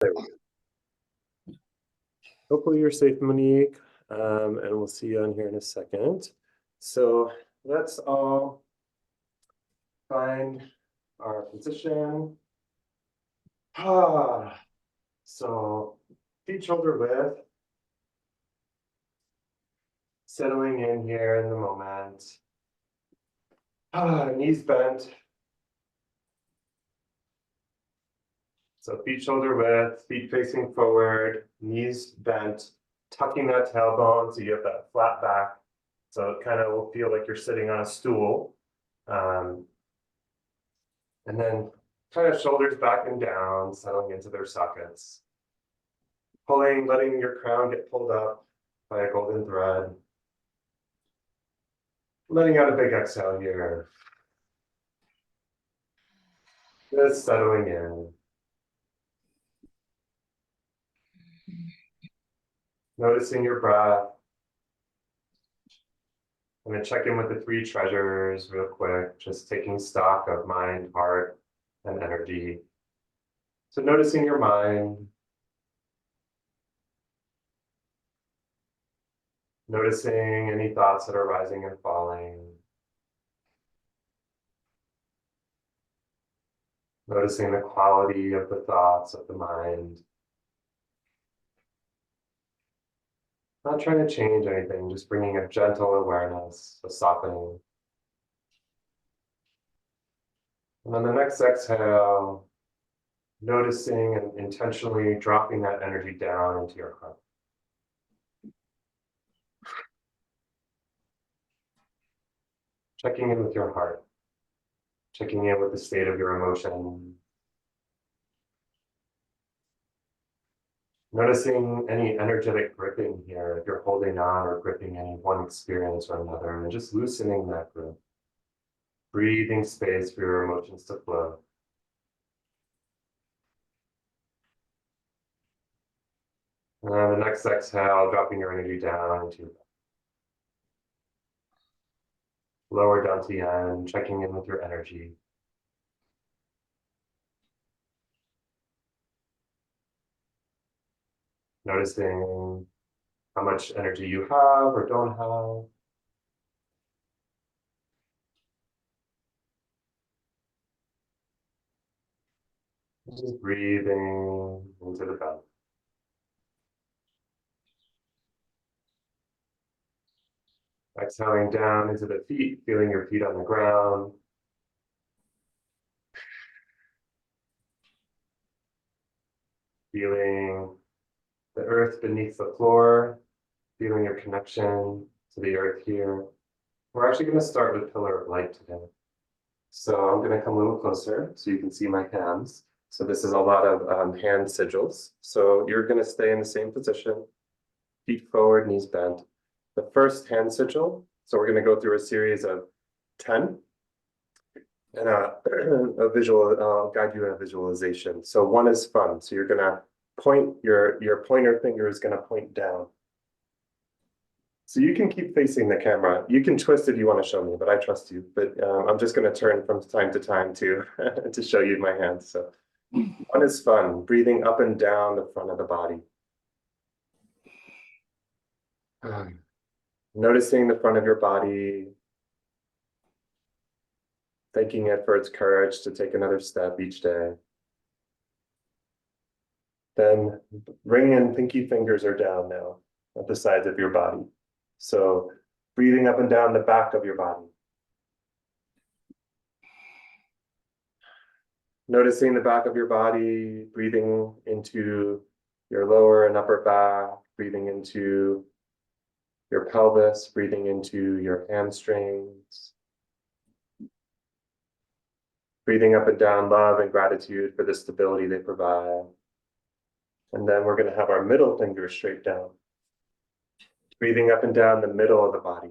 There we go. Hopefully you're safe, Monique, and we'll see you on here in a second. So let's all find our position. So feet shoulder width, settling in here in the moment. Knees bent. So feet shoulder width, feet facing forward, knees bent, tucking that tailbone so you have that flat back. So it kind of will feel like you're sitting on a stool. And then kind of shoulders back and down, settling into their sockets. Pulling, letting your crown get pulled up by a golden thread. Letting out a big exhale here. Just settling in. Noticing your breath. I'm going to check in with the three treasures real quick, just taking stock of mind, heart, and energy. So noticing your mind. Noticing any thoughts that are rising and falling. Noticing the quality of the thoughts of the mind. Not trying to change anything, just bringing a gentle awareness, a softening. And on the next exhale, noticing and intentionally dropping that energy down into your heart. Checking in with your heart. Checking in with the state of your emotion. Noticing any energetic gripping here, if you're holding on or gripping any one experience or another, and just loosening that grip. Breathing space for your emotions to flow. And on the next exhale, dropping your energy down into your belly. Lower down to the end, checking in with your energy. Noticing how much energy you have or don't have. Just breathing into the belly. Exhaling down into the feet, feeling your feet on the ground. Feeling the earth beneath the floor, feeling your connection to the earth here. We're actually going to start with Pillar of Light today. So I'm going to come a little closer so you can see my hands. So this is a lot of hand sigils. So you're going to stay in the same position, feet forward, knees bent. The first hand sigil, so we're going to go through a series of 10. And a visual, I'll guide you in a visualization. So one is fun. So you're going to point, your pointer finger is going to point down. So you can keep facing the camera. You can twist if you want to show me, but I trust you. But I'm just going to turn from time to time to, to show you my hands. So one is fun, breathing up and down the front of the body. Noticing the front of your body, thanking it for its courage to take another step each day. Then ring and pinky fingers are down now at the sides of your body. So breathing up and down the back of your body. Noticing the back of your body, breathing into your lower and upper back, breathing into your pelvis, breathing into your hamstrings. Breathing up and down love and gratitude for the stability they provide. And then we're going to have our middle finger straight down. Breathing up and down the middle of the body.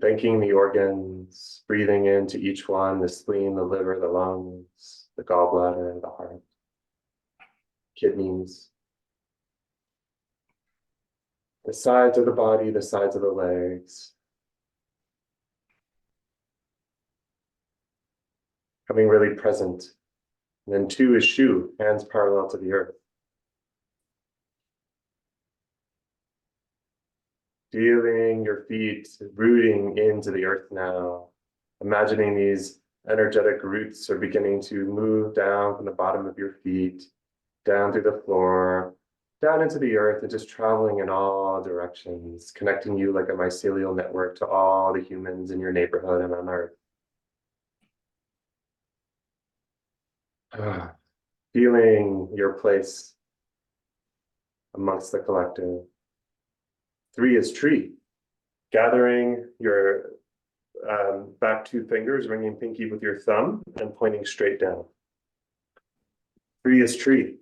Thanking the organs, breathing into each one, the spleen, the liver, the lungs, the gallbladder, the heart, kidneys, the sides of the body, the sides of the legs. Coming really present And then 2 is Shu, hands parallel to the earth. Feeling your feet rooting into the earth now. Imagining these energetic roots are beginning to move down from the bottom of your feet, down through the floor, down into the earth, and just traveling in all directions, connecting you like a mycelial network to all the humans in your neighborhood and on earth. Feeling your place amongst the collective. 3 is tree. Gathering your back 2 fingers, ringing pinky with your thumb and pointing straight down. 3 is tree.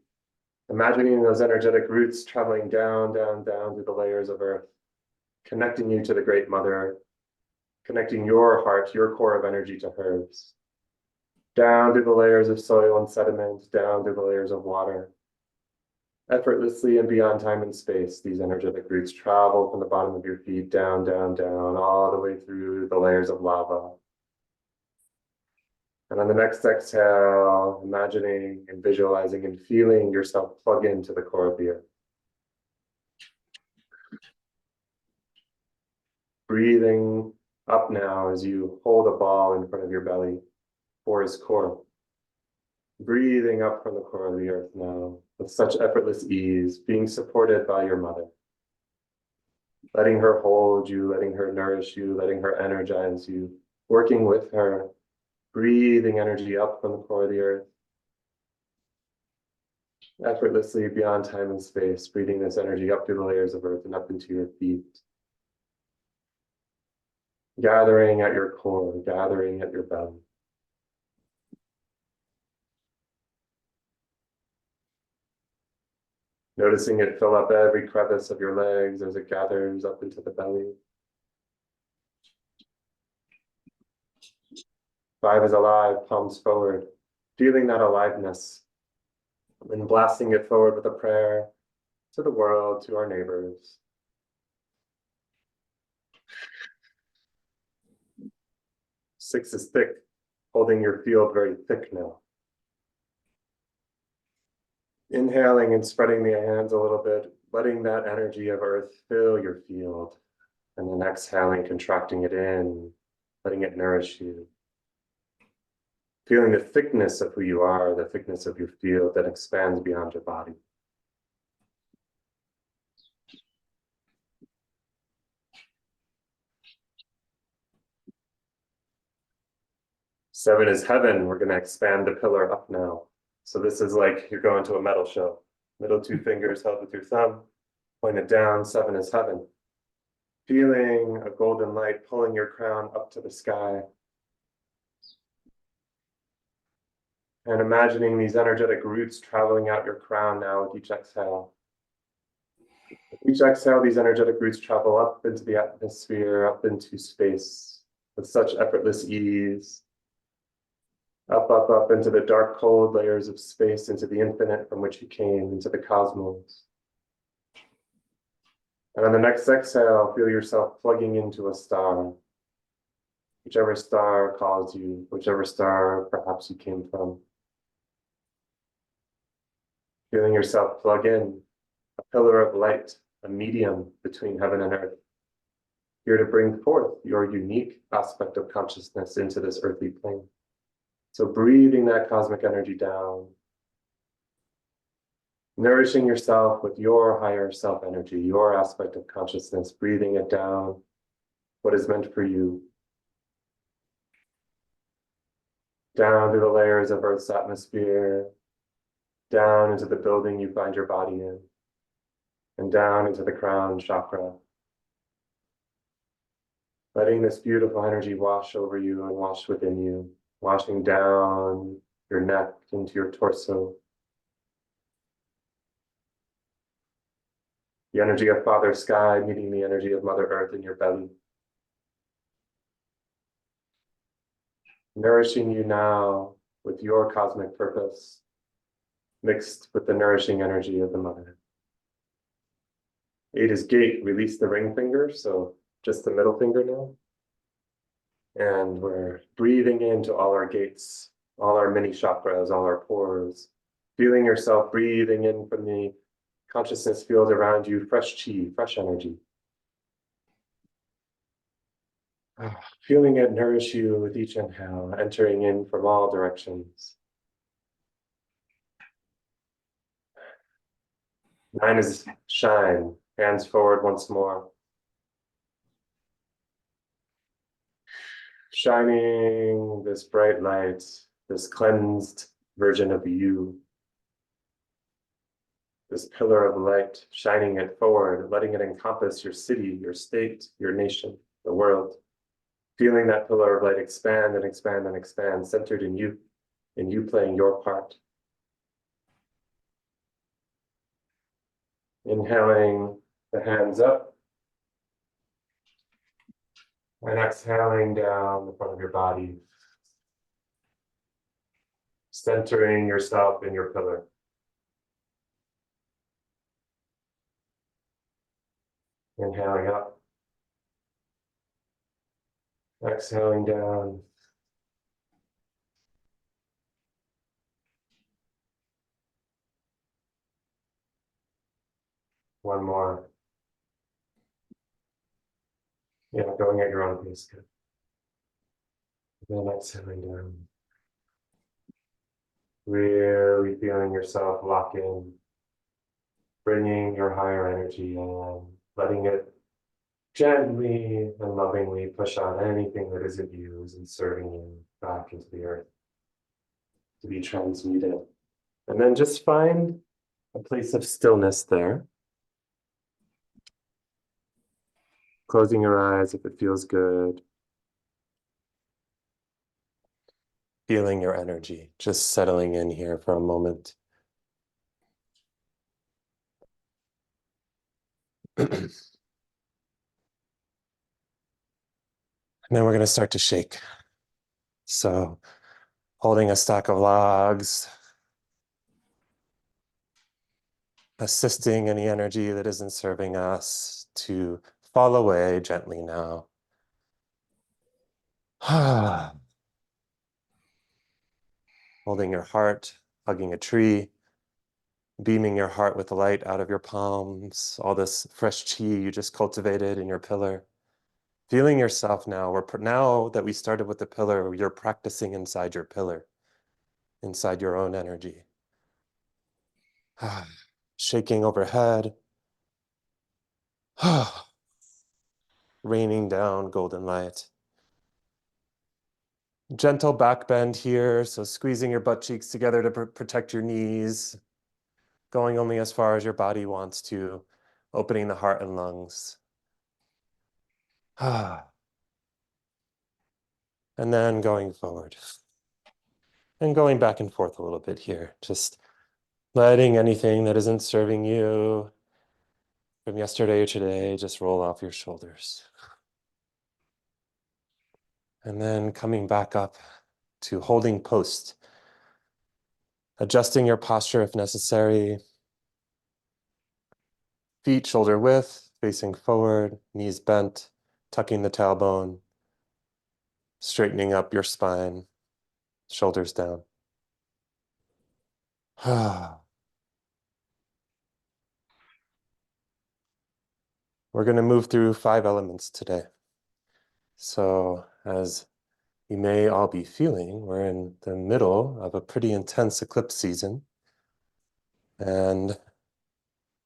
Imagining those energetic roots traveling down, down, down through the layers of earth, connecting you to the Great Mother, connecting your heart, your core of energy to hers. Down through the layers of soil and sediment, down through the layers of water. Effortlessly and beyond time and space, these energetic roots travel from the bottom of your feet down, down, down, all the way through the layers of lava. And on the next exhale, imagining and visualizing and feeling yourself plug into the core of the earth. Breathing up now as you hold a ball in front of your belly. 4 is core. Breathing up from the core of the earth now with such effortless ease, being supported by your mother. Letting her hold you, letting her nourish you, letting her energize you, working with her, breathing energy up from the core of the earth. Effortlessly beyond time and space, breathing this energy up through the layers of earth and up into your feet. Gathering at your core, gathering at your belly. Noticing it fill up every crevice of your legs as it gathers up into the belly. 5 is alive, palms forward, feeling that aliveness and blasting it forward with a prayer to the world, to our neighbors. 6 is thick, holding your field very thick now. Inhaling and spreading the hands a little bit, letting that energy of earth fill your field. And then exhaling, contracting it in, letting it nourish you. Feeling the thickness of who you are, the thickness of your field that expands beyond your body. Seven is heaven. We're going to expand the pillar up now. So this is like you're going to a metal show. Middle 2 fingers held with your thumb, pointed down. 7 is heaven. Feeling a golden light pulling your crown up to the sky. And imagining these energetic roots traveling out your crown now with each exhale. With each exhale, these energetic roots travel up into the atmosphere, up into space with such effortless ease. Up, up, up into the dark, cold layers of space, into the infinite from which you came, into the cosmos. And on the next exhale, feel yourself plugging into a star. Whichever star calls you, whichever star perhaps you came from. Feeling yourself plug in, a pillar of light, a medium between heaven and earth. Here to bring forth your unique aspect of consciousness into this earthly plane. So breathing that cosmic energy down, nourishing yourself with your higher self energy, your aspect of consciousness, breathing it down, what is meant for you, down through the layers of Earth's atmosphere, down into the building you find your body in, and down into the crown chakra. Letting this beautiful energy wash over you and wash within you, washing down your neck into your torso. The energy of Father Sky meeting the energy of Mother Earth in your belly. Nourishing you now with your cosmic purpose, mixed with the nourishing energy of the Mother. 8 is gate, release the ring finger, so just the middle finger now. And we're breathing into all our gates, all our mini chakras, all our pores, feeling yourself breathing in from the consciousness field around you, fresh chi, fresh energy. Feeling it nourish you with each inhale, entering in from all directions. 9 is shine, hands forward once more. Shining this bright light, this cleansed version of you, this pillar of light, shining it forward, letting it encompass your city, your state, your nation, the world. Feeling that pillar of light expand and expand and expand, centered in you playing your part. Inhaling the hands up and exhaling down the front of your body, centering yourself in your pillar. Inhaling up, exhaling down. One more. Yeah, going at your own pace. Good. Then exhaling down. Really feeling yourself lock in, bringing your higher energy in, letting it gently and lovingly push out anything that isn't you, isn't serving you back into the earth to be transmuted. And then just find a place of stillness there. Closing your eyes if it feels good. Feeling your energy, just settling in here for a moment. And then we're going to start to shake. So holding a stack of logs, assisting any energy that isn't serving us to fall away gently now. Holding your heart, hugging a tree, beaming your heart with light out of your palms, all this fresh chi you just cultivated in your pillar. Feeling yourself now, now that we started with the pillar, you're practicing inside your pillar, inside your own energy. Shaking overhead. Raining down golden light. Gentle back bend here, so squeezing your butt cheeks together to protect your knees, going only as far as your body wants to, opening the heart and lungs. And then going forward. And going back and forth a little bit here, just letting anything that isn't serving you from yesterday or today just roll off your shoulders. And then coming back up to holding post, adjusting your posture if necessary. Feet shoulder width, facing forward, knees bent, tucking the tailbone, straightening up your spine, shoulders down. We're going to move through 5 elements today. So as you may all be feeling, we're in the middle of a pretty intense eclipse season. And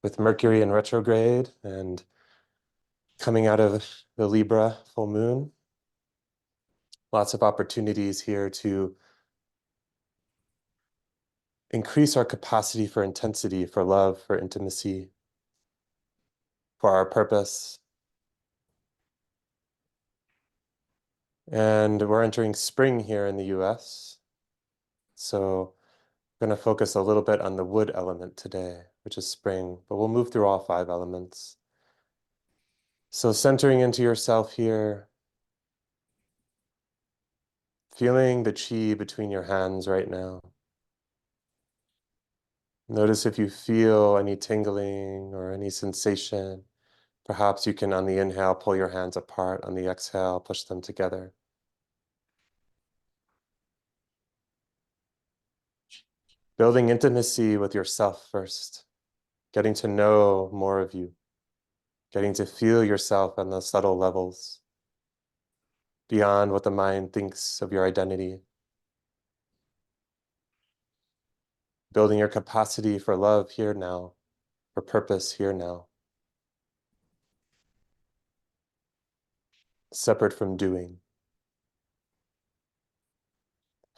with Mercury in retrograde and coming out of the Libra full moon, lots of opportunities here to increase our capacity for intensity, for love, for intimacy, for our purpose. And we're entering spring here in the US. So I'm going to focus a little bit on the wood element today, which is spring, but we'll move through all 5 elements. So centering into yourself here, feeling the chi between your hands right now. Notice if you feel any tingling or any sensation. Perhaps you can, on the inhale, pull your hands apart. On the exhale, push them together. Building intimacy with yourself first, getting to know more of you, getting to feel yourself on the subtle levels, beyond what the mind thinks of your identity. Building your capacity for love here now, for purpose here now, separate from doing.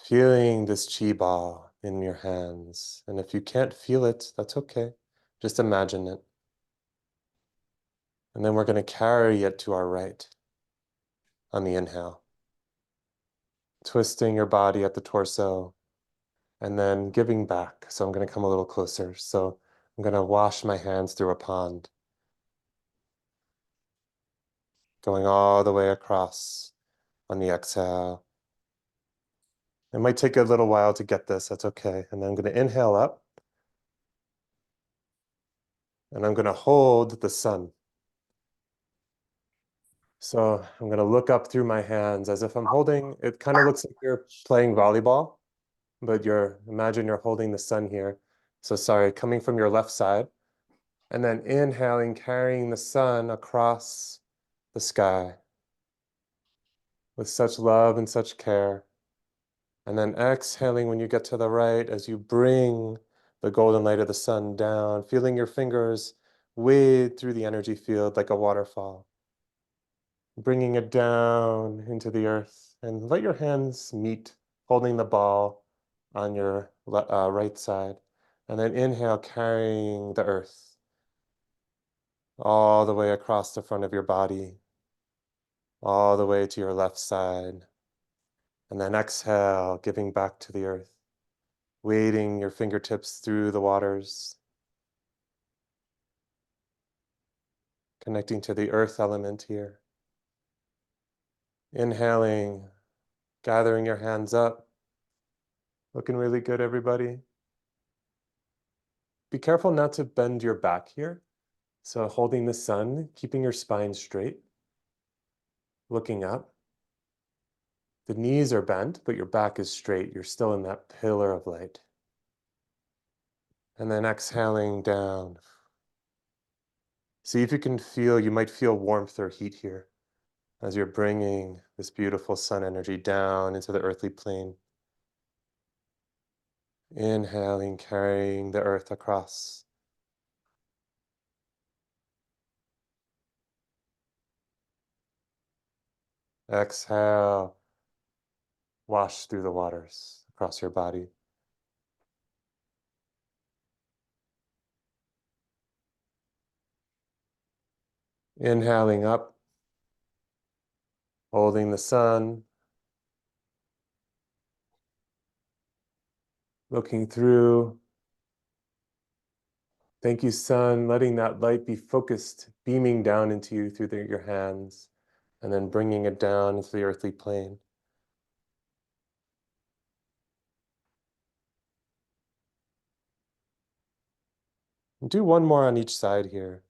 Feeling this chi ball in your hands. And if you can't feel it, that's okay. Just imagine it. And then we're going to carry it to our right on the inhale. Twisting your body at the torso and then giving back. So I'm going to come a little closer. So I'm going to wash my hands through a pond, going all the way across on the exhale. It might take a little while to get this. That's okay. And then I'm going to inhale up and I'm going to hold the sun. So I'm going to look up through my hands as if I'm holding, it kind of looks like you're playing volleyball, but imagine you're holding the sun here. So sorry, coming from your left side, and then inhaling, carrying the sun across the sky with such love and such care. And then exhaling when you get to the right as you bring the golden light of the sun down, feeling your fingers wade through the energy field like a waterfall, bringing it down into the earth, and let your hands meet, holding the ball on your right side. And then inhale, carrying the earth all the way across the front of your body, all the way to your left side. And then exhale, giving back to the earth, wading your fingertips through the waters, connecting to the earth element here. Inhaling, gathering your hands up. Looking really good, everybody. Be careful not to bend your back here. So holding the sun, keeping your spine straight, looking up. The knees are bent, but your back is straight. You're still in that pillar of light. And then exhaling down. See if you can feel, you might feel warmth or heat here as you're bringing this beautiful sun energy down into the earthly plane. Inhaling, carrying the earth across. Exhale, wash through the waters across your body. Inhaling up, holding the sun, looking through. Thank you, sun, letting that light be focused, beaming down into you through your hands, and then bringing it down into the earthly plane. And do one more on each side here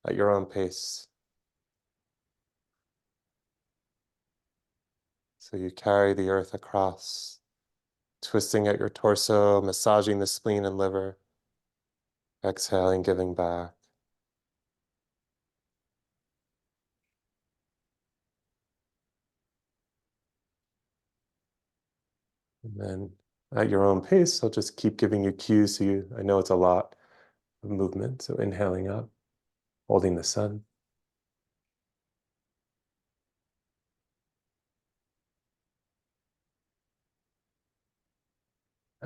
at your own pace. So you carry the earth across, twisting at your torso, massaging the spleen and liver, exhaling, giving back. And then at your own pace, I'll just keep giving you cues. I know it's a lot of movement. So inhaling up, holding the sun.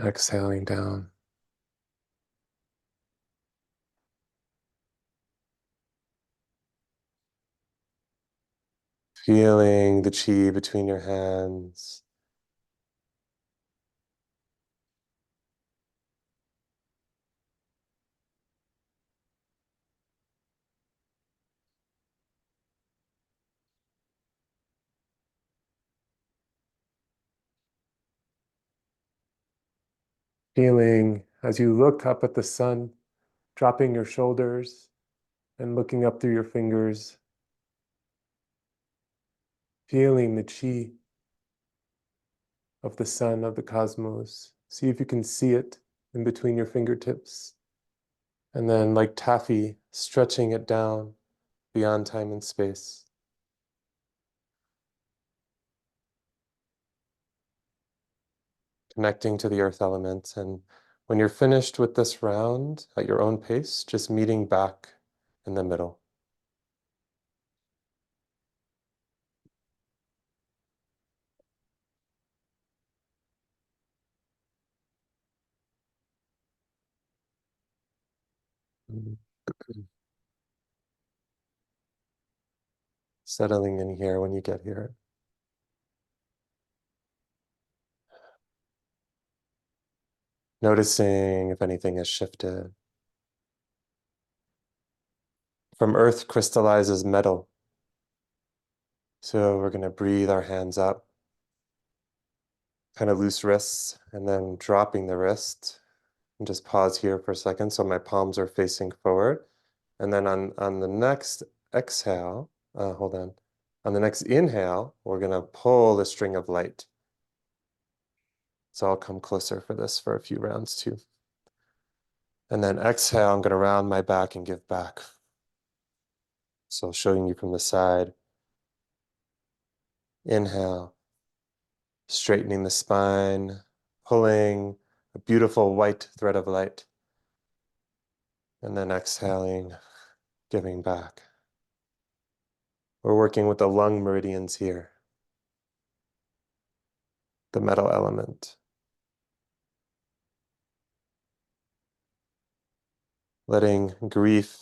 Exhaling down. Feeling the chi between your hands. Feeling as you look up at the sun, dropping your shoulders and looking up through your fingers. Feeling the chi of the sun, of the cosmos. See if you can see it in between your fingertips. And then, like taffy, stretching it down beyond time and space. Connecting to the earth element. And when you're finished with this round at your own pace, just meeting back in the middle. Settling in here when you get here. Noticing if anything has shifted. From earth crystallizes metal. So we're going to breathe our hands up, kind of loose wrists, and then dropping the wrist. And just pause here for a second so my palms are facing forward. And then on the next exhale, hold on. On the next inhale, we're going to pull the string of light. So I'll come closer for this for a few rounds too. And then exhale, I'm going to round my back and give back. So showing you from the side. Inhale, straightening the spine, pulling a beautiful white thread of light. And then exhaling, giving back. We're working with the lung meridians here, the metal element. Letting grief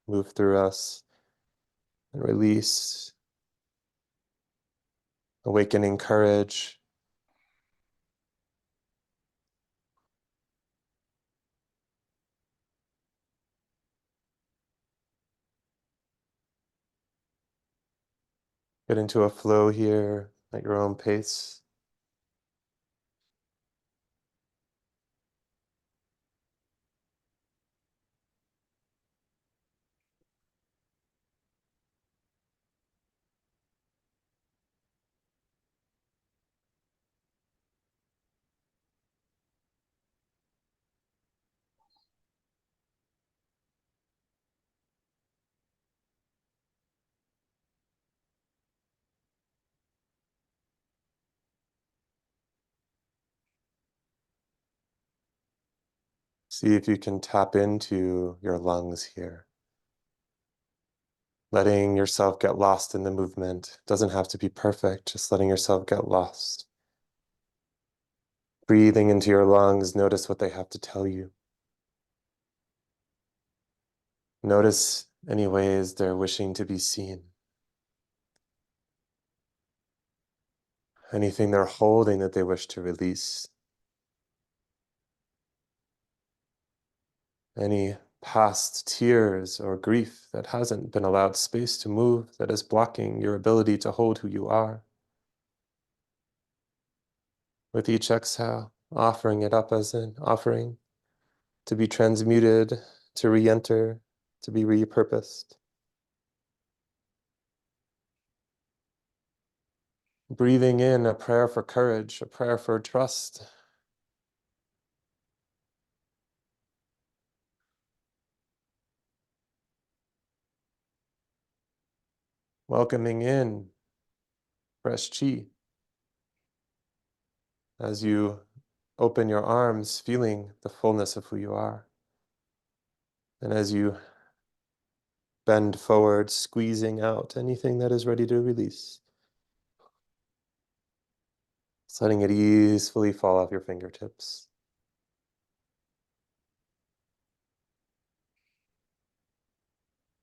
move through us and release, awakening courage. Get into a flow here at your own pace. See if you can tap into your lungs here. Letting yourself get lost in the movement. Doesn't have to be perfect, just letting yourself get lost. Breathing into your lungs, notice what they have to tell you. Notice any ways they're wishing to be seen. Anything they're holding that they wish to release. Any past tears or grief that hasn't been allowed space to move, that is blocking your ability to hold who you are. With each exhale, offering it up as an offering to be transmuted, to re-enter, to be repurposed. Breathing in a prayer for courage, a prayer for trust. Welcoming in fresh chi as you open your arms, feeling the fullness of who you are. And as you bend forward, squeezing out anything that is ready to release. Just letting it easily fall off your fingertips.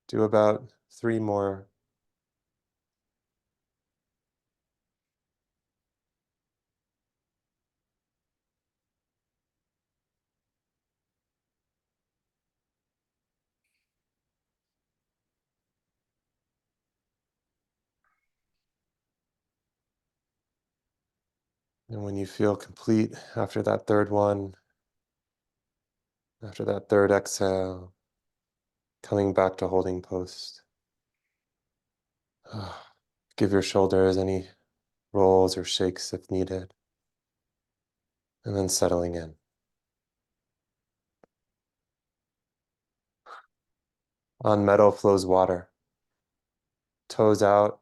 Do about 3 more. And when you feel complete after that third one, after that third exhale, coming back to holding post. Give your shoulders any rolls or shakes if needed. And then settling in. On metal flows water. Toes out,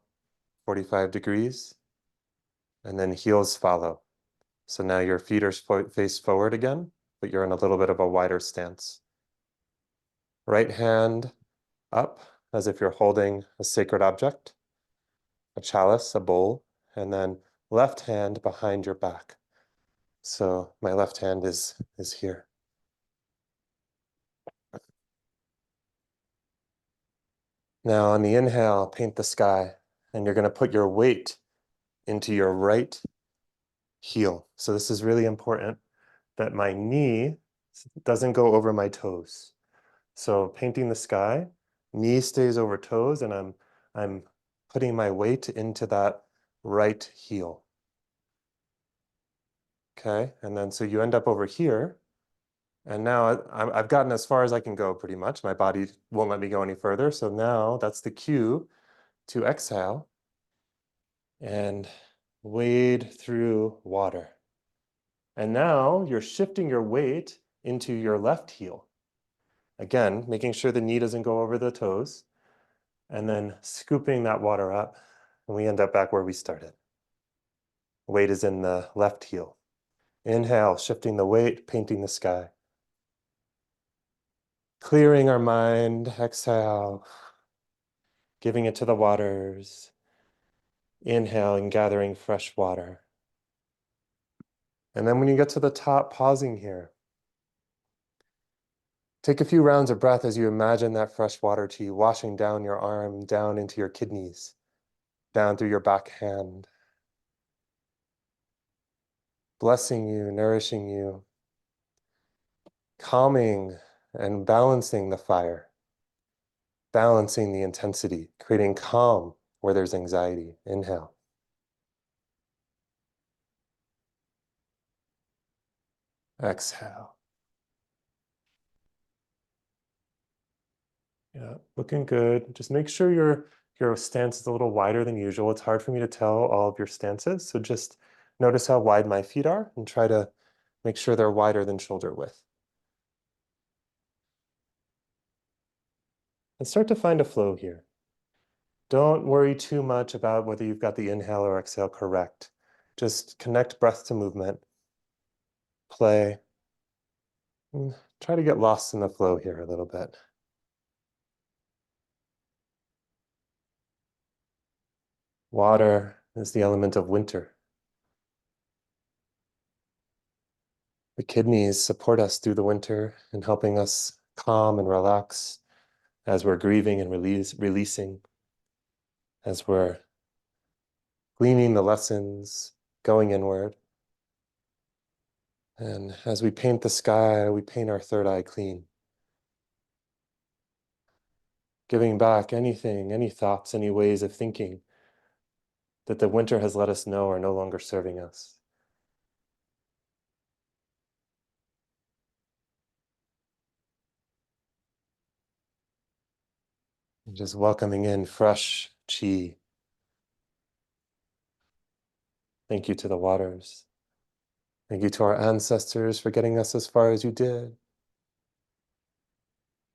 45 degrees, and then heels follow. So now your feet are face forward again, but you're in a little bit of a wider stance. Right hand up as if you're holding a sacred object, a chalice, a bowl, and then left hand behind your back. So my left hand is here. Now on the inhale, paint the sky, and you're going to put your weight into your right heel. So this is really important that my knee doesn't go over my toes. So painting the sky, knee stays over toes, and I'm putting my weight into that right heel. Okay, and then so you end up over here, and now I've gotten as far as I can go pretty much. My body won't let me go any further. So now that's the cue to exhale and wade through water. And now you're shifting your weight into your left heel. Again, making sure the knee doesn't go over the toes, and then scooping that water up, and we end up back where we started. Weight is in the left heel. Inhale, shifting the weight, painting the sky. Clearing our mind, exhale, giving it to the waters. Inhaling, gathering fresh water. And then when you get to the top, pausing here. Take a few rounds of breath as you imagine that fresh water chi washing down your arm, down into your kidneys, down through your back hand. Blessing you, nourishing you, calming and balancing the fire, balancing the intensity, creating calm where there's anxiety. Inhale. Exhale. Yeah, looking good. Just make sure your stance is a little wider than usual. It's hard for me to tell all of your stances, so just notice how wide my feet are and try to make sure they're wider than shoulder width. And start to find a flow here. Don't worry too much about whether you've got the inhale or exhale correct. Just connect breath to movement, play, and try to get lost in the flow here a little bit. Water is the element of winter. The kidneys support us through the winter in helping us calm and relax as we're grieving and releasing, as we're gleaning the lessons, going inward. And as we paint the sky, we paint our third eye clean. Giving back anything, any thoughts, any ways of thinking that the winter has let us know are no longer serving us. And just welcoming in fresh chi. Thank you to the waters. Thank you to our ancestors for getting us as far as you did.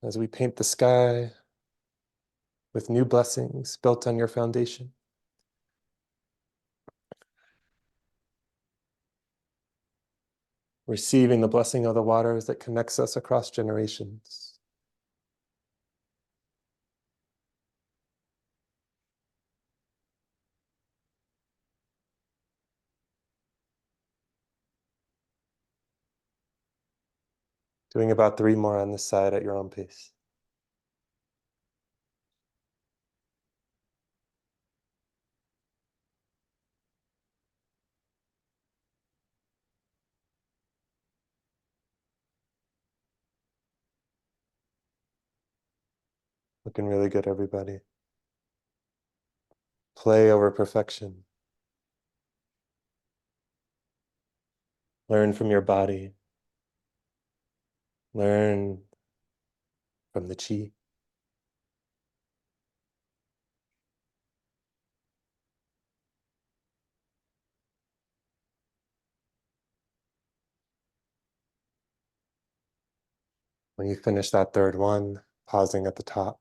As we paint the sky with new blessings built on your foundation. Receiving the blessing of the waters that connects us across generations. Doing about 3 more on this side at your own pace. Looking really good, everybody. Play over perfection. Learn from your body. Learn from the chi. When you finish that third one, pausing at the top.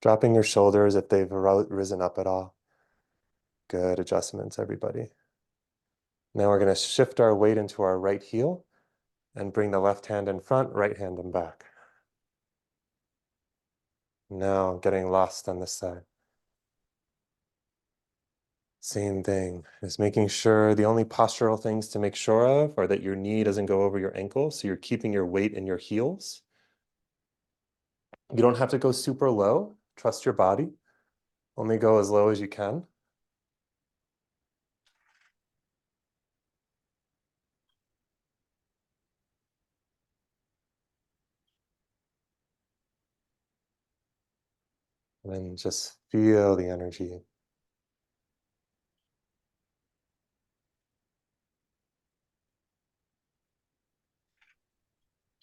Dropping your shoulders if they've risen up at all. Good adjustments, everybody. Now we're going to shift our weight into our right heel and bring the left hand in front, right hand in back. Now getting lost on this side. Same thing, is making sure the only postural things to make sure of are that your knee doesn't go over your ankle, so you're keeping your weight in your heels. You don't have to go super low. Trust your body. Only go as low as you can. And then just feel the energy.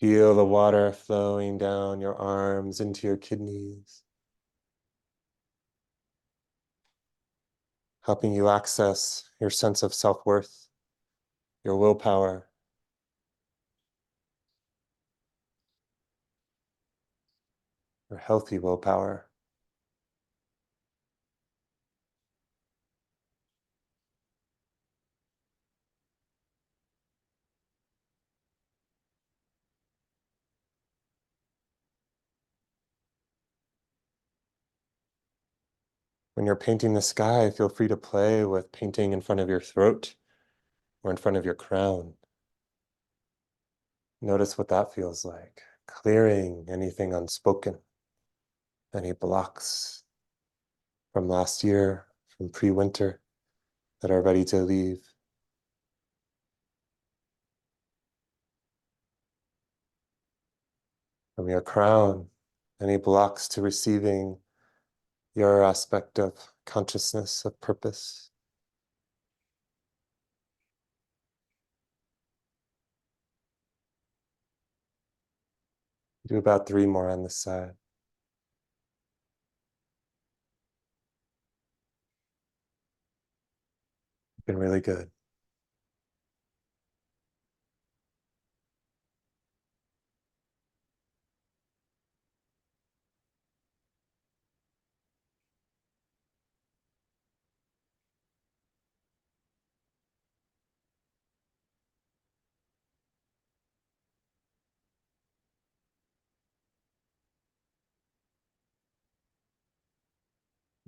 Feel the water flowing down your arms into your kidneys, helping you access your sense of self-worth, your willpower, your healthy willpower. When you're painting the sky, feel free to play with painting in front of your throat or in front of your crown. Notice what that feels like. Clearing anything unspoken, any blocks from last year, from pre-winter that are ready to leave. From your crown, any blocks to receiving your aspect of consciousness, of purpose. Do about 3 more on this side. Been really good.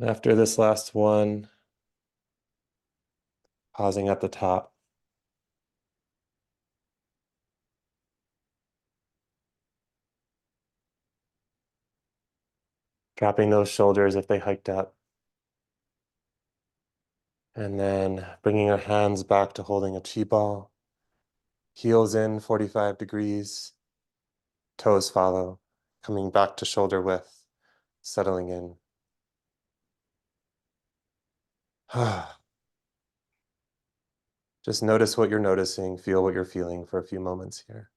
After this last one, pausing at the top. Dropping those shoulders if they hiked up. And then bringing our hands back to holding a chi ball. Heels in 45 degrees. Toes follow. Coming back to shoulder width. Settling in. Just notice what you're noticing. Feel what you're feeling for a few moments here.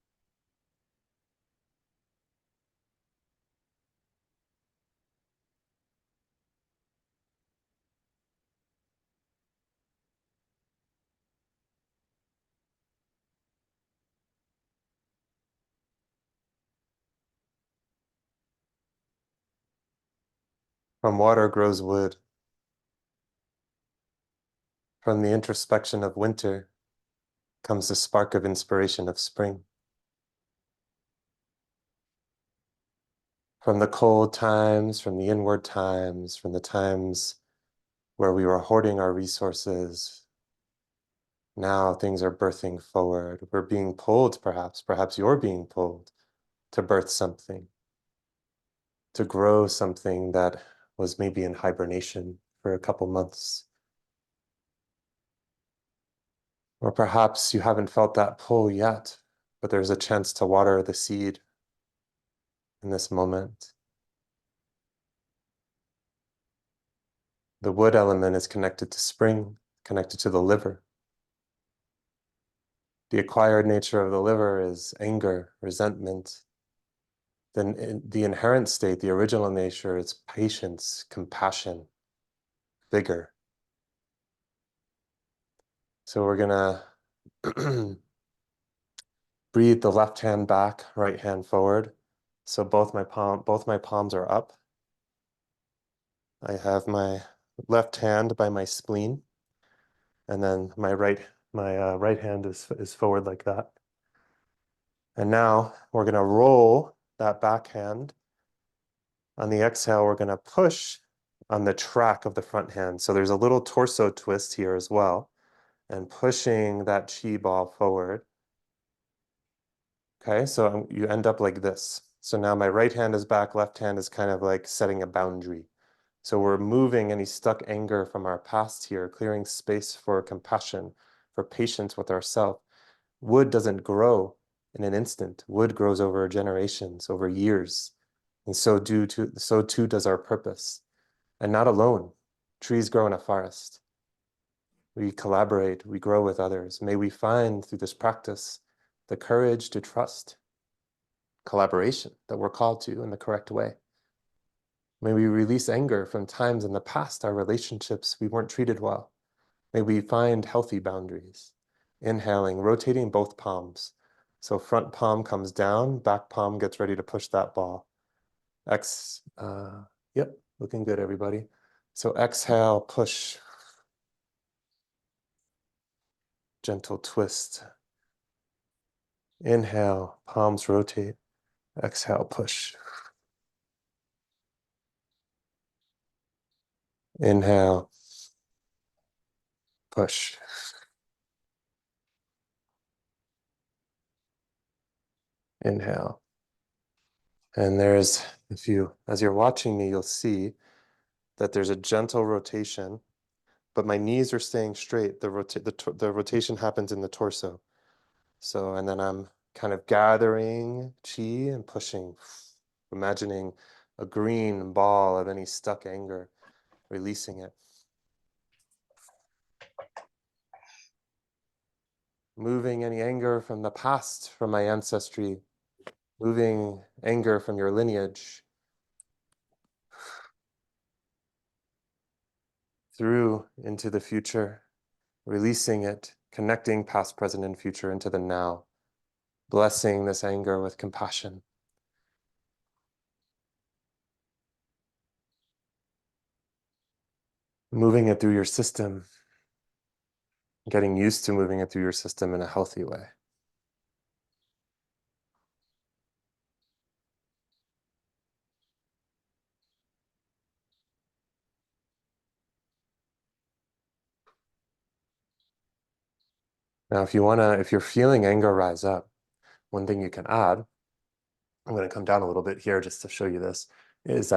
From water grows wood. From the introspection of winter comes the spark of inspiration of spring. From the cold times, from the inward times, from the times where we were hoarding our resources, now things are birthing forward. We're being pulled, perhaps you're being pulled to birth something, to grow something that was maybe in hibernation for a couple months. Or perhaps you haven't felt that pull yet, but there's a chance to water the seed in this moment. The wood element is connected to spring, connected to the liver. The acquired nature of the liver is anger, resentment. Then the inherent state, the original nature, is patience, compassion, vigor. So we're gonna breathe the left hand back, right hand forward. So both my palms are up. I have my left hand by my spleen, and then my right hand is forward like that. And now we're going to roll that back hand. On the exhale, we're going to push on the track of the front hand. So there's a little torso twist here as well, and pushing that chi ball forward. Okay, so you end up like this. So now my right hand is back, left hand is kind of like setting a boundary. So we're moving any stuck anger from our past here, clearing space for compassion, for patience with ourselves. Wood doesn't grow in an instant. Wood grows over generations, over years. And so too does our purpose. And not alone. Trees grow in a forest. We collaborate, we grow with others. May we find through this practice the courage to trust collaboration that we're called to in the correct way. May we release anger from times in the past, our relationships, we weren't treated well. May we find healthy boundaries. Inhaling, rotating both palms. So front palm comes down, back palm gets ready to push that ball. Yep, looking good, everybody. So exhale, push. Gentle twist. Inhale, palms rotate. Exhale, push. Inhale, push. Inhale. And as you're watching me, you'll see that there's a gentle rotation, but my knees are staying straight. The rotation happens in the torso. So, and then I'm kind of gathering chi and pushing, imagining a green ball of any stuck anger, releasing it. Moving any anger from the past, from my ancestry, moving anger from your lineage through into the future, releasing it, connecting past, present, and future into the now, blessing this anger with compassion. Moving it through your system, getting used to moving it through your system in a healthy way. Now, if you're feeling anger rise up, one thing you can add, I'm going to come down a little bit here just to show you this, is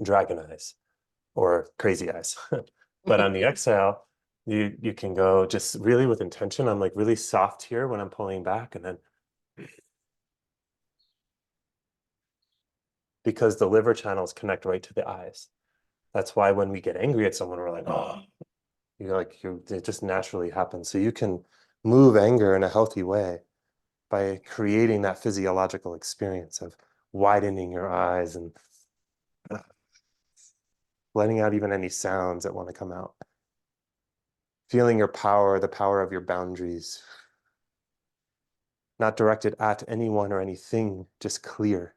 dragon eyes or crazy eyes. But on the exhale, you can go just really with intention. I'm like really soft here when I'm pulling back, and then because the liver channels connect right to the eyes. That's why when we get angry at someone, we're like, oh, it just naturally happens. So you can move anger in a healthy way by creating that physiological experience of widening your eyes and letting out even any sounds that want to come out. Feeling your power, the power of your boundaries, not directed at anyone or anything, just clear.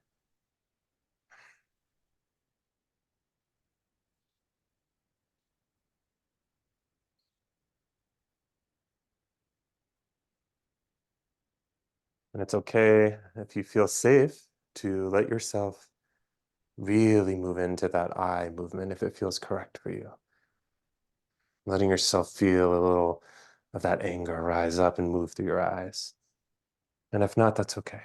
And it's okay if you feel safe to let yourself really move into that eye movement if it feels correct for you. Letting yourself feel a little of that anger rise up and move through your eyes. And if not, that's okay.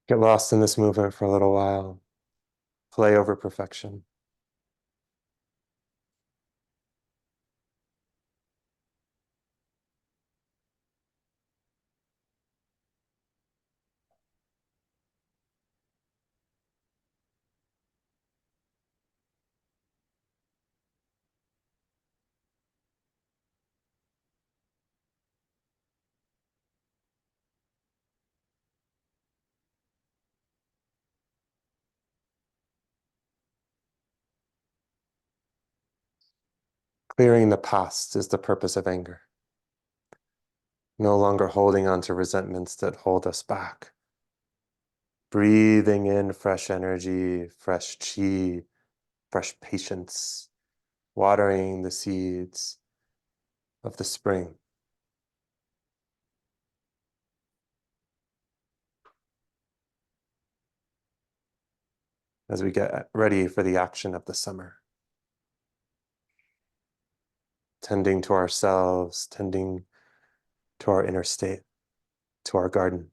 Get lost in this movement for a little while. Play over perfection. Clearing the past is the purpose of anger. No longer holding on to resentments that hold us back. Breathing in fresh energy, fresh chi, fresh patience, watering the seeds of the spring. As we get ready for the action of the summer. Tending to ourselves, tending to our inner state, to our garden.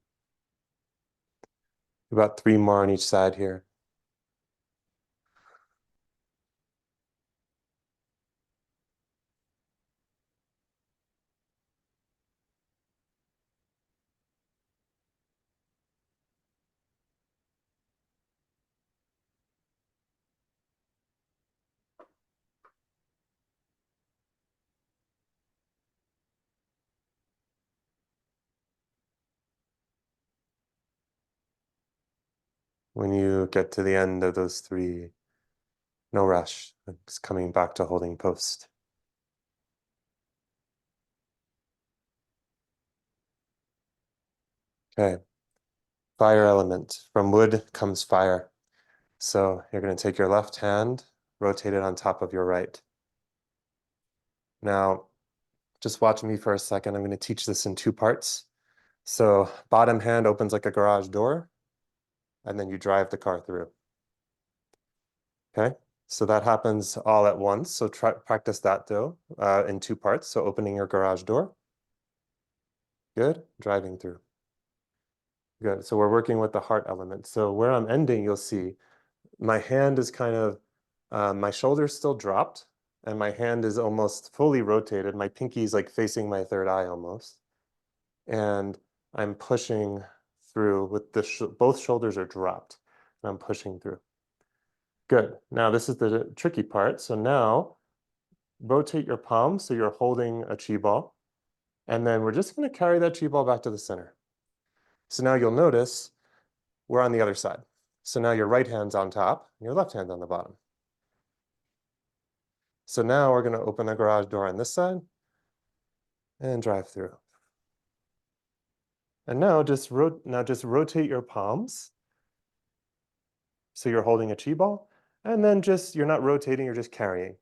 About 3 more on each side here. When you get to the end of those 3, no rush. It's coming back to holding post. Okay. Fire element. From wood comes fire. So you're going to take your left hand, rotate it on top of your right. Now, just watch me for a second. I'm going to teach this in 2 parts. So bottom hand opens like a garage door, and then you drive the car through. Okay? So that happens all at once. So practice that though, in 2 parts. So opening your garage door. Good. Driving through. Good. So we're working with the heart element. So where I'm ending, you'll see my hand is kind of, my shoulder's still dropped, and my hand is almost fully rotated. My pinky's like facing my third eye almost. And I'm pushing through with both shoulders are dropped. And I'm pushing through. Good. Now this is the tricky part. So now rotate your palms so you're holding a chi ball. And then we're just going to carry that chi ball back to the center. So now you'll notice we're on the other side. So now your right hand's on top and your left hand's on the bottom. So now we're going to open the garage door on this side and drive through. And now just rotate your palms. So you're holding a chi ball, and then you're not rotating, you're just carrying.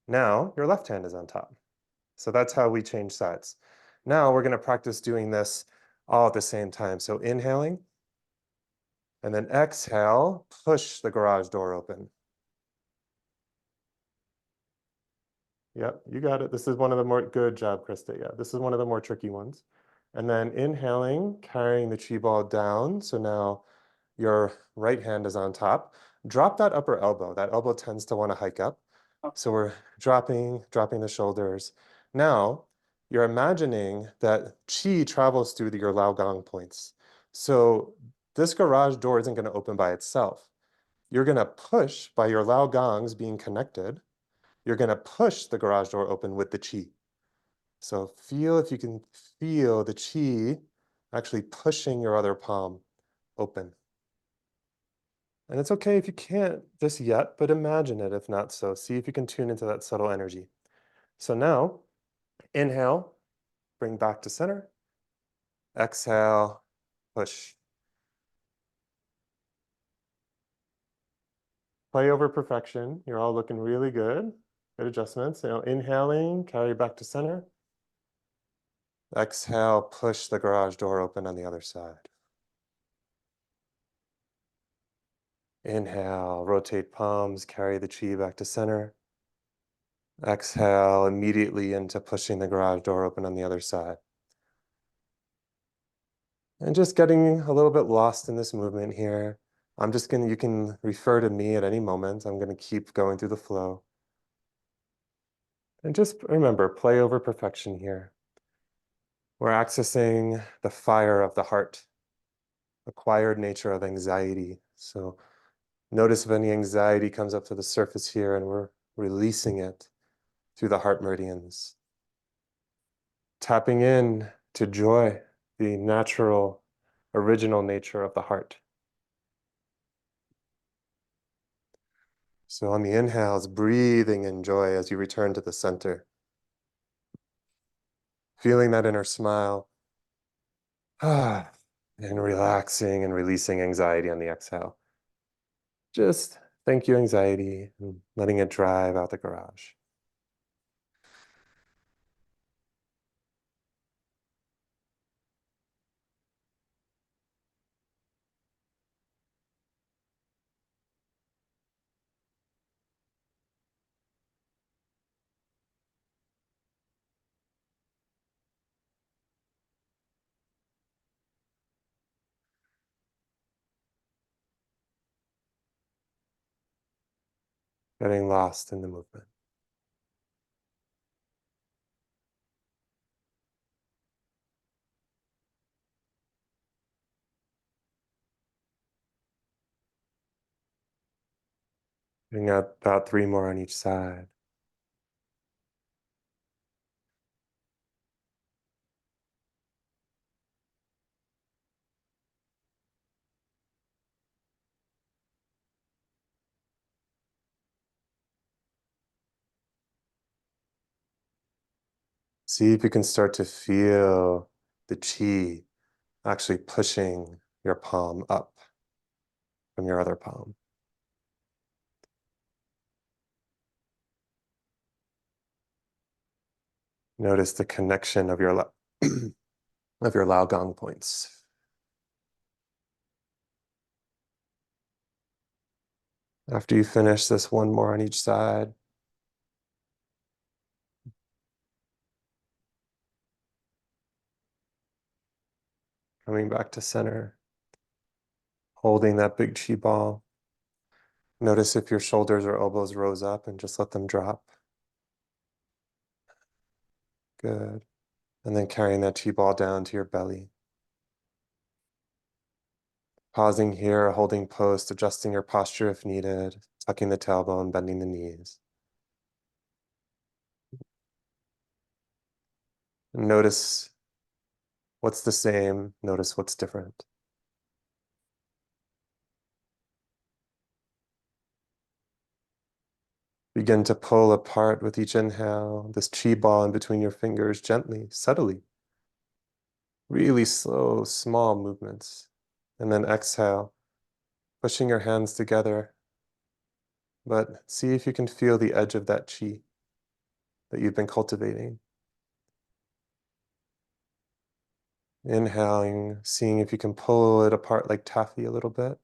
Now your left hand is on top. So that's how we change sides. Now we're going to practice doing this all at the same time. So inhaling, and then exhale, push the garage door open. Yep, you got it. This is one of the more, good job, Krista. Yeah, this is one of the more tricky ones. And then inhaling, carrying the chi ball down. So now your right hand is on top. Drop that upper elbow. That elbow tends to want to hike up. So we're dropping the shoulders. Now, you're imagining that chi travels through your Lao Gong points. So this garage door isn't going to open by itself. You're going to push by your Lao Gongs being connected. You're going to push the garage door open with the chi. So feel if you can feel the chi actually pushing your other palm open. And it's okay if you can't just yet, but imagine it if not so. See if you can tune into that subtle energy. So now, inhale, bring back to center. Exhale, push. Play over perfection. You're all looking really good. Good adjustments. Now inhaling, carry back to center. Exhale, push the garage door open on the other side. Inhale, rotate palms, carry the chi back to center. Exhale immediately into pushing the garage door open on the other side. And just getting a little bit lost in this movement here. You can refer to me at any moment. I'm gonna keep going through the flow. And just remember, play over perfection here. We're accessing the fire of the heart, acquired nature of anxiety. So notice if any anxiety comes up to the surface here, and we're releasing it through the heart meridians. Tapping in to joy, the natural, original nature of the heart. So on the inhales, breathing in joy as you return to the center. feeling that inner smile. And relaxing and releasing anxiety on the exhale. Just thank you, anxiety, and letting it drive out the garage. Getting lost in the movement. Doing about 3 more on each side. See if you can start to feel the chi actually pushing your palm up from your other palm. Notice the connection of your of your Lao Gong points. After you finish this, 1 more on each side. Coming back to center, holding that big chi ball. Notice if your shoulders or elbows rose up and just let them drop. Good. And then carrying that chi ball down to your belly. Pausing here, holding post, adjusting your posture if needed, tucking the tailbone, bending the knees. And notice what's the same, notice what's different. Begin to pull apart with each inhale, this chi ball in between your fingers, gently, subtly. Really slow, small movements. And then exhale, pushing your hands together. But see if you can feel the edge of that chi that you've been cultivating. Inhaling, seeing if you can pull it apart like taffy a little bit.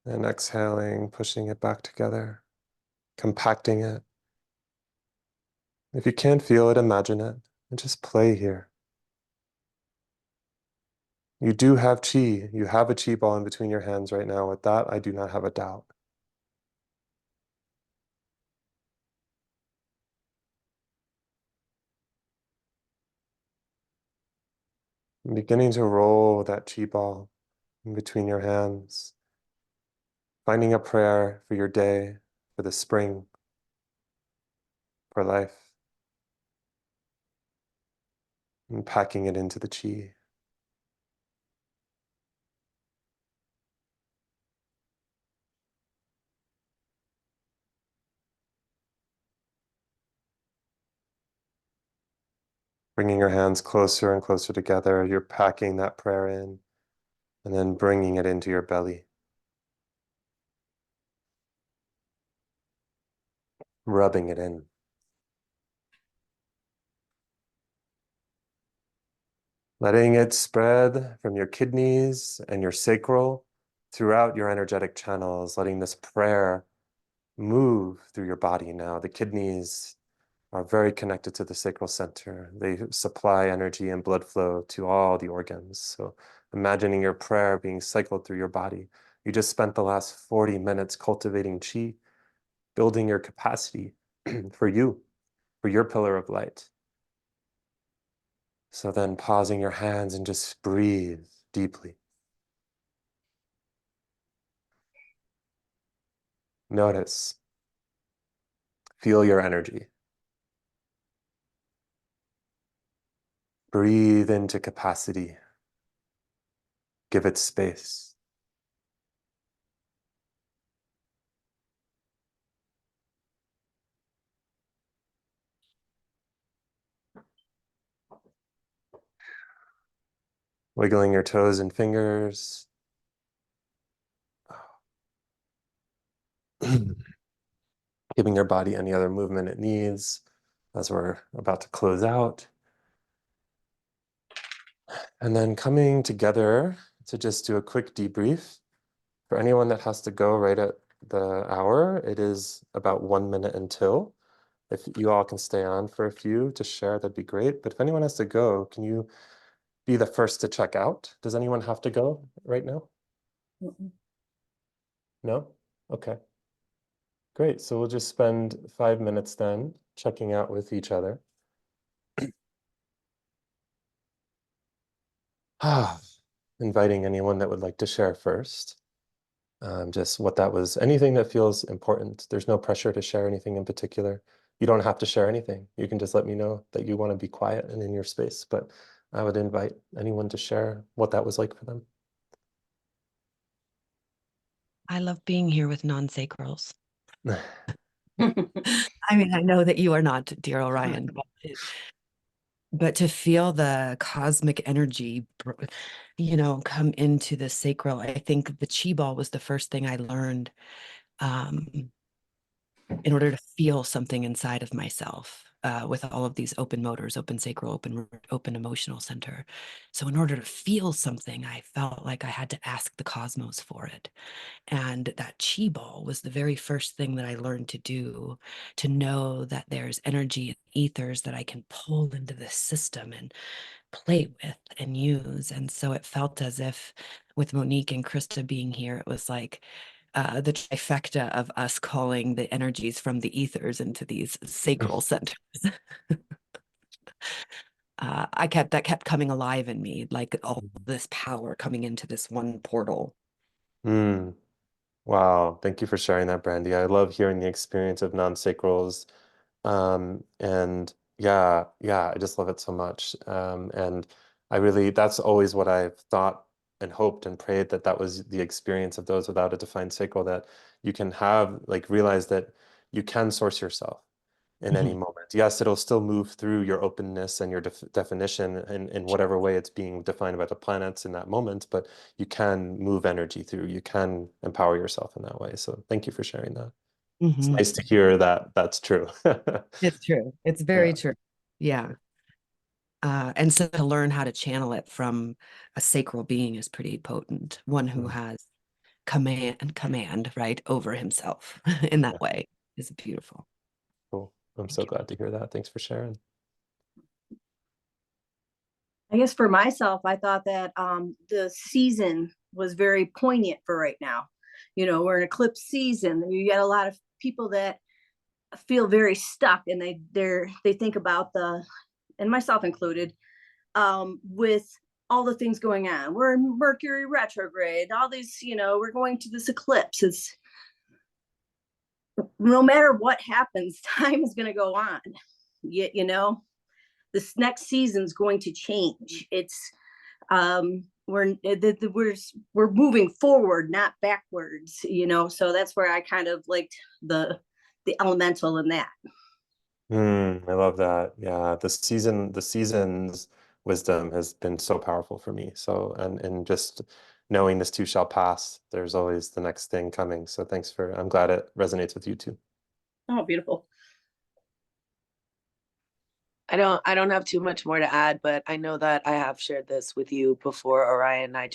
And exhaling, pushing it back together, compacting it. If you can't feel it, imagine it, and just play here. You do have chi. You have a chi ball in between your hands right now. With that, I do not have a doubt. I'm beginning to roll that chi ball in between your hands, finding a prayer for your day, for the spring, for life, and packing it into the chi. Bringing your hands closer and closer together, you're packing that prayer in, and then bringing it into your belly. Rubbing it in. Letting it spread from your kidneys and your sacral throughout your energetic channels, letting this prayer move through your body now. The kidneys are very connected to the sacral center. They supply energy and blood flow to all the organs. So imagining your prayer being cycled through your body. You just spent the last 40 minutes cultivating chi, building your capacity for you, for your pillar of light. So then pausing your hands and just breathe deeply. Notice, feel your energy. Breathe into capacity. Give it space. Wiggling your toes and fingers. Giving your body any other movement it needs as we're about to close out. And then coming together to just do a quick debrief. For anyone that has to go right at the hour, it is about 1 minute until. If you all can stay on for a few to share, that'd be great. But if anyone has to go, can you be the first to check out? Does anyone have to go right now? No? Okay. Great. So we'll just spend 5 minutes then checking out with each other. Inviting anyone that would like to share first. Just what that was, anything that feels important. There's no pressure to share anything in particular. You don't have to share anything. You can just let me know that you want to be quiet and in your space, but I would invite anyone to share what that was like for them. I love being here with non-sacrals. I mean, I know that you are not, dear Orion, but to feel the cosmic energy, come into the sacral. I think the chi ball was the first thing I learned in order to feel something inside of myself. With all of these open motors, open sacral, open emotional center. So in order to feel something, I felt like I had to ask the cosmos for it. And that chi ball was the very first thing that I learned to do, to know that there's energy and ethers that I can pull into this system and play with and use. And so it felt as if with Monique and Krista being here, it was like the trifecta of us calling the energies from the ethers into these sacral centers. That kept coming alive in me, like all this power coming into this one portal. Mm. Wow, thank you for sharing that, Brandy. I love hearing the experience of non-sacrals. And yeah, I just love it so much. And that's always what I've thought and hoped and prayed, that that was the experience of those without a defined sacral, that you can have, like, realize that you can source yourself in any moment. Yes, it'll still move through your openness and your definition in whatever way it's being defined by the planets in that moment, but you can move energy through, you can empower yourself in that way. So thank you for sharing that. It's nice to hear that that's true. It's true. It's Yeah. very true. Yeah. And so to learn how to channel it from a sacral being is pretty potent. One who has command, right, over himself in Yeah, that way is beautiful. cool. I'm Thank so you. glad to hear that. Thanks for sharing. I guess for myself, I thought that the season was very poignant for right now. We're in eclipse season. You get a lot of people that feel very stuck, and they think about and myself included, with all the things going on. We're in Mercury retrograde. All these, we're going to this eclipse. It's no matter what happens, time is going to go on. This next season's going to change. It's we're moving forward, not backwards. So that's where I kind of liked the elemental in that. I love that. Yeah, the season's wisdom has been so powerful for me. So, and just knowing this too shall pass, there's always the next thing coming. So I'm glad it resonates with you too. Oh, beautiful. I don't have too much more to add, but I know that I have shared this with you before, Orion. I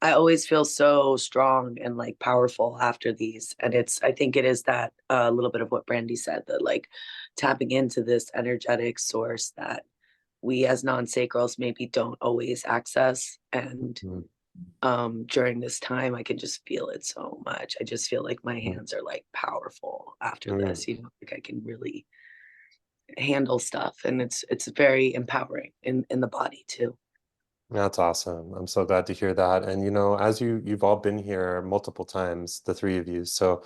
always feel so strong and like powerful after these. And I think it is that a little bit of what Brandy said, that like tapping into this energetic source that we as non-sacrals maybe don't always access. And during this time, I can just feel it so much. I just feel like my hands are like powerful after this, like I can really handle stuff, and it's very empowering in the body too. That's awesome. I'm so glad to hear that. And as you've all been here multiple times, the three of you. So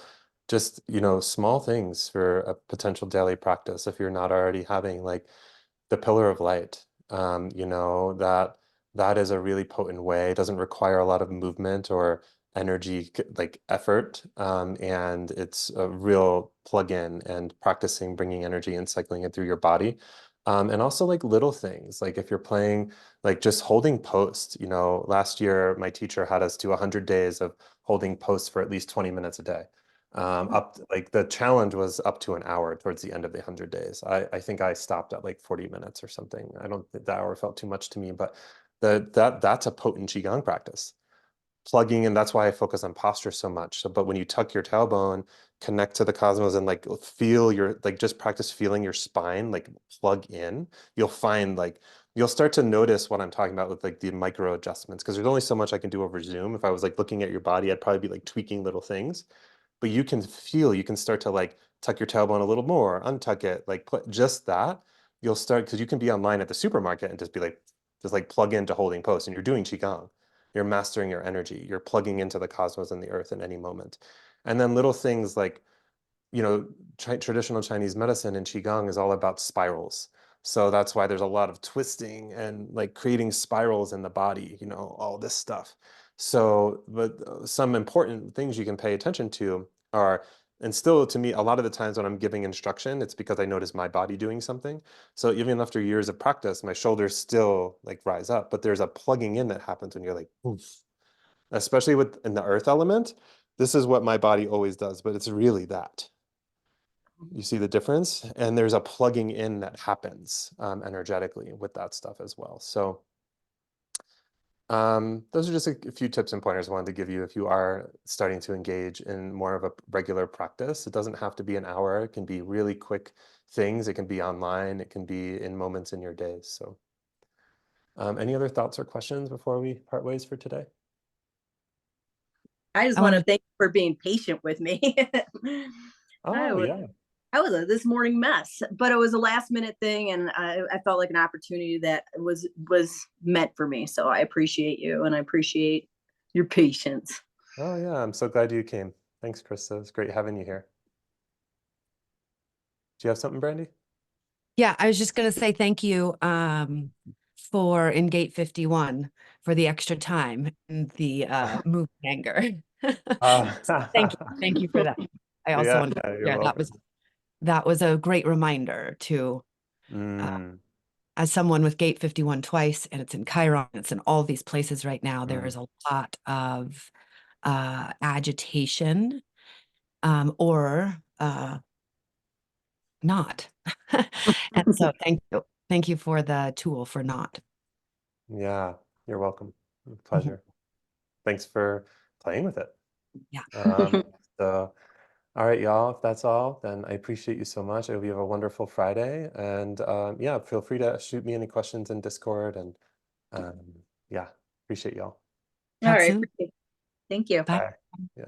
just, small things for a potential daily practice if you're not already having, like the pillar of light. That is a really potent way. It doesn't require a lot of movement or energy, like effort. And it's a real plug-in, and practicing bringing energy and cycling it through your body And also like little things, like if you're playing, like just holding post, last year my teacher had us do 100 days of holding post for at least 20 minutes a day. Like the challenge was up to an hour towards the end of the 100 days. I think I stopped at like 40 minutes or something. I don't think the hour felt too much to me, but that's a potent Qigong practice. Plugging in, that's why I focus on posture so much. So, but when you tuck your tailbone, connect to the cosmos and like feel just practice feeling your spine, like plug in, you'll find like, you'll start to notice what I'm talking about with like the micro adjustments, because there's only so much I can do over Zoom. If I was like looking at your body, I'd probably be like tweaking little things, but you can feel, you can start to like tuck your tailbone a little more, untuck it, like just that. You'll start, because you can be online at the supermarket and just be like, just like plug into holding post and you're doing Qigong. You're mastering your energy. You're plugging into the cosmos and the earth in any moment. And then little things like, traditional Chinese medicine and Qigong is all about spirals. So that's why there's a lot of twisting and like creating spirals in the body, all this stuff. So, but some important things you can pay attention to are, and still to me, a lot of the times when I'm giving instruction, it's because I notice my body doing something. So even after years of practice, my shoulders still like rise up, but there's a plugging in that happens when you're like, oof. Especially in the earth element. This is what my body always does, but it's really that. You see the difference? And there's a plugging in that happens energetically with that stuff as well. So those are just a few tips and pointers I wanted to give you if you are starting to engage in more of a regular practice. It doesn't have to be an hour. It can be really quick things. It can be online. It can be in moments in your days. So any other thoughts or questions before we part ways for today? I just I want wanna to thank you for being patient with me. I Oh, was yeah. I was a this morning mess, but it was a last minute thing, and I felt like an opportunity that was meant for me. So I appreciate you, and I appreciate your patience. Oh, yeah. I'm so glad you came. Thanks, Krista. It's great having you here. Do you have something, Brandy? Yeah, I was just going to say thank you for in Gate 51 for the extra time and the move anger. So thank you for that. I also Yeah, wanted to you're share welcome. that was a great reminder to as someone with Gate 51 twice, and it's in Chiron, it's in all these places right now. There is a lot of agitation or not. And so thank you. Thank you for the tool for not. Yeah, you're welcome. Mhm. Pleasure. Thanks for playing with it. Yeah. So, all right, y'all, if that's all, then I appreciate you so much. I hope you have a wonderful Friday. And yeah, feel free to shoot me any questions in Discord. And yeah, appreciate y'all. All Chat right. soon. Thank you. Bye. Bye. Yeah.